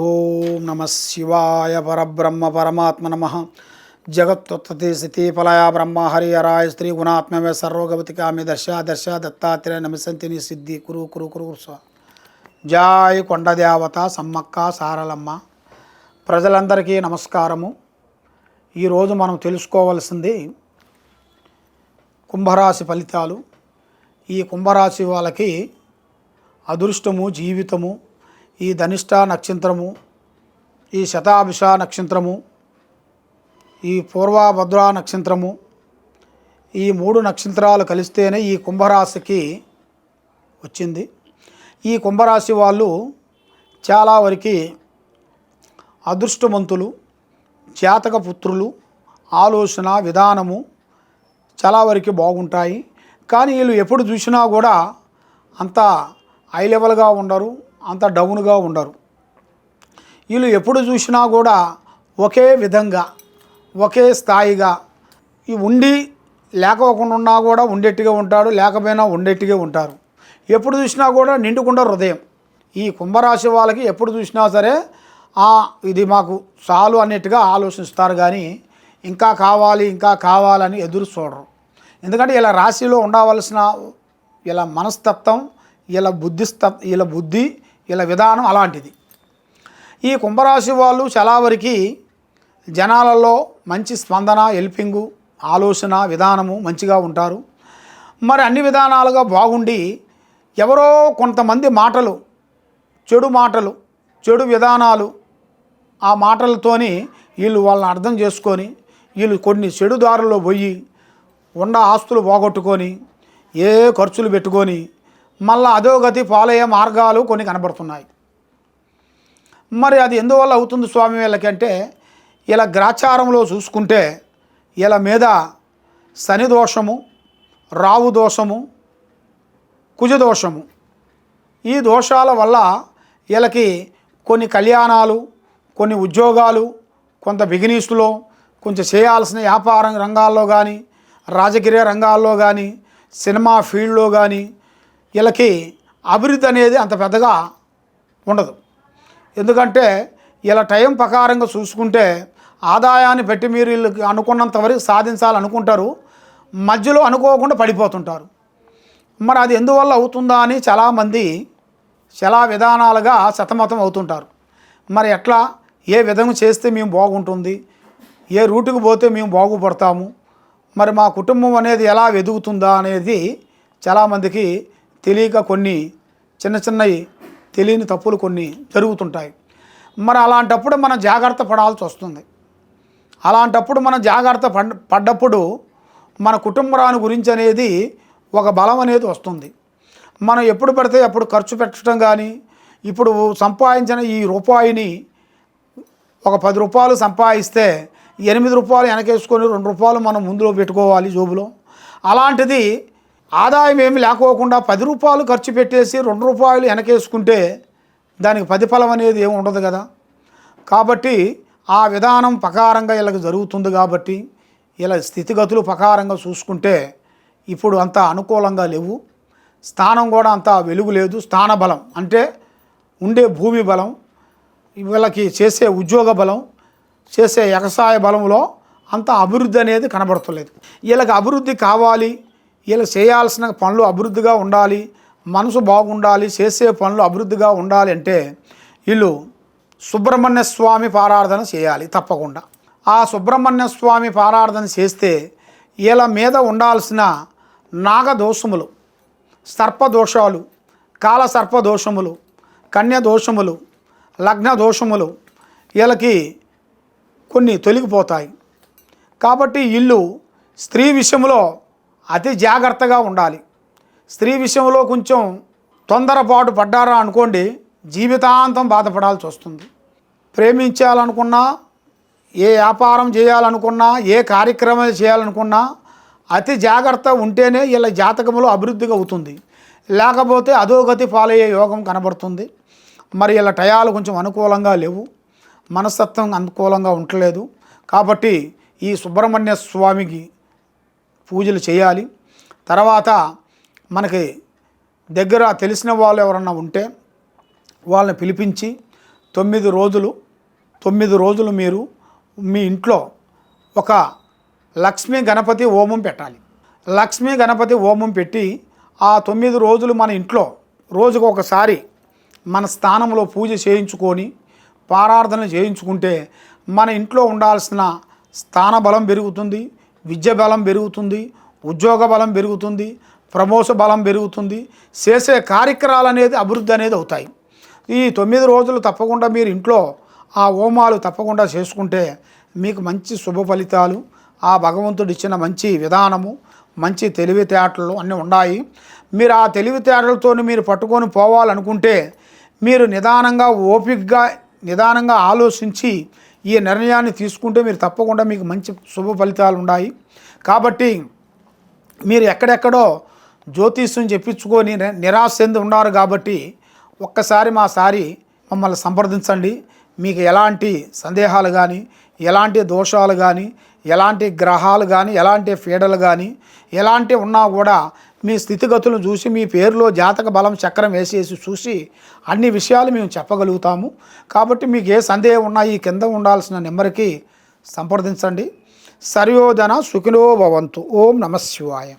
ఓం నమ శివాయ పరబ్రహ్మ పరమాత్మ నమ. జగత్తుత్పత్తి స్థితి ఫలయ బ్రహ్మ హరిహరాయ స్త్రీ గుణాత్మవే సర్వగవతి కామి దర్శ దర్శ దత్తాత్రేయ నమసంతిని సిద్ధి కురు కురు కురు స్వ. జాయ్ కొండదేవత సమ్మక్క సారలమ్మ. ప్రజలందరికీ నమస్కారము. ఈరోజు మనం తెలుసుకోవాల్సింది కుంభరాశి ఫలితాలు. ఈ కుంభరాశి వాళ్ళకి అదృష్టము, జీవితము, ఈ ధనిష్ట నక్షత్రము, ఈ శతాభిష నక్షత్రము, ఈ పూర్వభద్ర నక్షత్రము, ఈ 3 నక్షత్రాలు కలిస్తేనే ఈ కుంభరాశికి వచ్చింది. ఈ కుంభరాశి వాళ్ళు చాలా వరకు అదృష్టవంతులు, జాతక పుత్రులు, ఆలోచన విధానము చాలా వరకు బాగుంటాయి. కానీ వీళ్ళు ఎప్పుడు చూసినా కూడా అంత హై లెవెల్గా ఉండరు, అంత డౌన్గా ఉండరు. వీళ్ళు ఎప్పుడు చూసినా కూడా ఒకే విధంగా ఒకే స్థాయిగా ఉండి లేకపోకుండా ఉన్నా కూడా ఉండేట్టుగా ఉంటాడు, లేకపోయినా ఉండేట్టుగా ఉంటారు. ఎప్పుడు చూసినా కూడా నిండుకుండా హృదయం. ఈ కుంభరాశి వాళ్ళకి ఎప్పుడు చూసినా సరే ఇది మాకు చాలు అన్నట్టుగా ఆలోచిస్తారు, కానీ ఇంకా కావాలి ఇంకా కావాలని ఎదురు చూడరు. ఎందుకంటే ఇలా రాశిలో ఉండవలసిన ఇలా మనస్తత్వం, ఇలా బుద్ధి, ఇలా విధానం అలాంటిది. ఈ కుంభరాశి వాళ్ళు చాలా వరకు జనాలలో మంచి స్పందన, హెల్పింగు, ఆలోచన విధానము మంచిగా ఉంటారు. మరి అన్ని విధానాలుగా బాగుండి ఎవరో కొంతమంది మాటలు, చెడు విధానాలు, ఆ మాటలతోని వీళ్ళు వాళ్ళని అర్థం చేసుకొని వీళ్ళు కొన్ని చెడు దారుల్లో పోయి ఉన్న ఆస్తులు పోగొట్టుకొని ఏ ఖర్చులు పెట్టుకొని మళ్ళీ అధోగతి పాలయ్యే మార్గాలు కొన్ని కనబడుతున్నాయి. మరి అది ఎందువల్ల అవుతుంది స్వామి వీళ్ళకంటే, ఇలా గ్రాచారంలో చూసుకుంటే వీళ్ళ మీద శని దోషము, రావు దోషము, కుజదోషము, ఈ దోషాల వల్ల వీళ్ళకి కొన్ని కళ్యాణాలు, కొన్ని ఉద్యోగాలు, కొంత బిజినెస్లో కొంచెం చేయాల్సిన వ్యాపార రంగాల్లో కానీ, రాజకీయ రంగాల్లో కానీ, సినిమా ఫీల్డ్లో కానీ వీళ్ళకి అభివృద్ధి అనేది అంత పెద్దగా ఉండదు. ఎందుకంటే ఇలా టైం ప్రకారంగా చూసుకుంటే ఆదాయాన్ని బట్టి మీరు వీళ్ళకి అనుకున్నంత వరకు సాధించాలనుకుంటారు, మధ్యలో అనుకోకుండా పడిపోతుంటారు. మరి అది ఎందువల్ల అవుతుందా అని చాలామంది చాలా విధానాలుగా సతమతం అవుతుంటారు. మరి ఎట్లా, ఏ విధంగా చేస్తే మేము బాగుంటుంది, ఏ రూటుకు పోతే మేము బాగుపడతాము, మరి మా కుటుంబం అనేది ఎలా ఎదుగుతుందా అనేది చాలామందికి తెలియక కొన్ని చిన్నవి తెలియని తప్పులు కొన్ని జరుగుతుంటాయి. మరి అలాంటప్పుడు మనం జాగ్రత్త పడాల్సి వస్తుంది. అలాంటప్పుడు మనం జాగ్రత్త పడ్డప్పుడు మన కుటుంబాన్ని గురించి అనేది ఒక బలం అనేది వస్తుంది. మనం ఎప్పుడు పడితే అప్పుడు ఖర్చు పెట్టడం కానీ, ఇప్పుడు సంపాదించిన ఈ రూపాయిని ఒక 10 రూపాయలు సంపాదిస్తే 8 రూపాయలు వెనకేసుకొని 2 రూపాయలు మనం ముందులో పెట్టుకోవాలి జోబులో. అలాంటిది ఆదాయం ఏమి లేకోకుండా 10 రూపాయలు ఖర్చు పెట్టేసి 2 రూపాయలు వెనకేసుకుంటే దానికి ప్రతిఫలం అనేది ఏమి ఉండదు కదా. కాబట్టి ఆ విధానం ప్రకారంగా వీళ్ళకి జరుగుతుంది. కాబట్టి ఇలా స్థితిగతులు ప్రకారంగా చూసుకుంటే ఇప్పుడు అంత అనుకూలంగా లేవు. స్థానం కూడా అంత వెలుగు లేదు. స్థాన బలం అంటే ఉండే భూమి బలం, వీళ్ళకి చేసే ఉద్యోగ బలం, చేసే వ్యవసాయ బలంలో అంత అభివృద్ధి అనేది కనబడతలేదు. వీళ్ళకి అభివృద్ధి కావాలి, వీళ్ళు చేయాల్సిన పనులు అభివృద్ధిగా ఉండాలి, మనసు బాగుండాలి, చేసే పనులు అభివృద్ధిగా ఉండాలి అంటే వీళ్ళు సుబ్రహ్మణ్య స్వామి పారార్థన చేయాలి తప్పకుండా. ఆ సుబ్రహ్మణ్య స్వామి పారార్థన చేస్తే వీళ్ళ మీద ఉండాల్సిన నాగదోషములు, సర్పదోషాలు, కాల సర్పదోషములు, కన్య దోషములు, లగ్న దోషములు వీళ్ళకి కొన్ని తొలగిపోతాయి. కాబట్టి వీళ్ళు స్త్రీ విషయంలో అతి జాగ్రత్తగా ఉండాలి. స్త్రీ విషయంలో కొంచెం తొందరపాటు పడ్డారా అనుకోండి, జీవితాంతం బాధపడాల్సి వస్తుంది. ప్రేమించాలనుకున్నా, ఏ వ్యాపారం చేయాలనుకున్నా, ఏ కార్యక్రమాలు చేయాలనుకున్నా అతి జాగ్రత్త ఉంటేనే వీళ్ళ జాతకంలో అభివృద్ధిగా అవుతుంది. లేకపోతే అధోగతి పాలయ్యే యోగం కనబడుతుంది. మరి వీళ్ళ టయాలు కొంచెం అనుకూలంగా లేవు, మనస్తత్వం అనుకూలంగా ఉండలేదు. కాబట్టి ఈ సుబ్రహ్మణ్య స్వామికి పూజలు చేయాలి. తర్వాత మనకి దగ్గర తెలిసిన వాళ్ళు ఎవరన్నా ఉంటే వాళ్ళని పిలిపించి 9 రోజులు మీరు మీ ఇంట్లో ఒక లక్ష్మీ గణపతి హోమం పెట్టాలి. లక్ష్మీ గణపతి హోమం పెట్టి ఆ 9 రోజులు మన ఇంట్లో రోజుకు ఒకసారి మన స్థానంలో పూజ చేయించుకొని పారార్థన చేయించుకుంటే మన ఇంట్లో ఉండాల్సిన స్థాన బలం పెరుగుతుంది, విద్య బలం పెరుగుతుంది, ఉద్యోగ బలం పెరుగుతుంది, ప్రమోష బలం పెరుగుతుంది, చేసే కార్యక్రమాలు అనేది అభివృద్ధి అనేది అవుతాయి. ఈ 9 రోజులు తప్పకుండా మీరు ఇంట్లో ఆ హోమాలు తప్పకుండా చేసుకుంటే మీకు మంచి శుభ ఫలితాలు, ఆ భగవంతుడు ఇచ్చిన మంచి విధానము, మంచి తెలివితేటలు అన్నీ ఉన్నాయి. మీరు ఆ తెలివితేటలతో మీరు పట్టుకొని పోవాలనుకుంటే మీరు నిదానంగా ఓపికగా నిదానంగా ఆలోచించి ఈ నిర్ణయాన్ని తీసుకుంటే మీరు తప్పకుండా మీకు మంచి శుభ ఫలితాలు ఉన్నాయి. కాబట్టి మీరు ఎక్కడెక్కడో జ్యోతిష్యం చెప్పించుకొని నిరాశ చెంది ఉన్నారు. కాబట్టి ఒక్కసారి మమ్మల్ని సంప్రదించండి. మీకు ఎలాంటి సందేహాలు కానీ, ఎలాంటి దోషాలు కానీ, ఎలాంటి గ్రహాలు కానీ, ఎలాంటి పీడలు కానీ ఎలాంటి ఉన్నా కూడా మీ స్థితిగతులను చూసి మీ పేరులో జాతక బలం చక్రం వేసేసి చూసి అన్ని విషయాలు మేము చెప్పగలుగుతాము. కాబట్టి మీకు ఏ సందేహం ఉన్నా ఈ కింద ఉండాల్సిన నెంబర్కి సంప్రదించండి. సర్వోజన సుఖినో భవంతు. ఓం నమః శివాయ.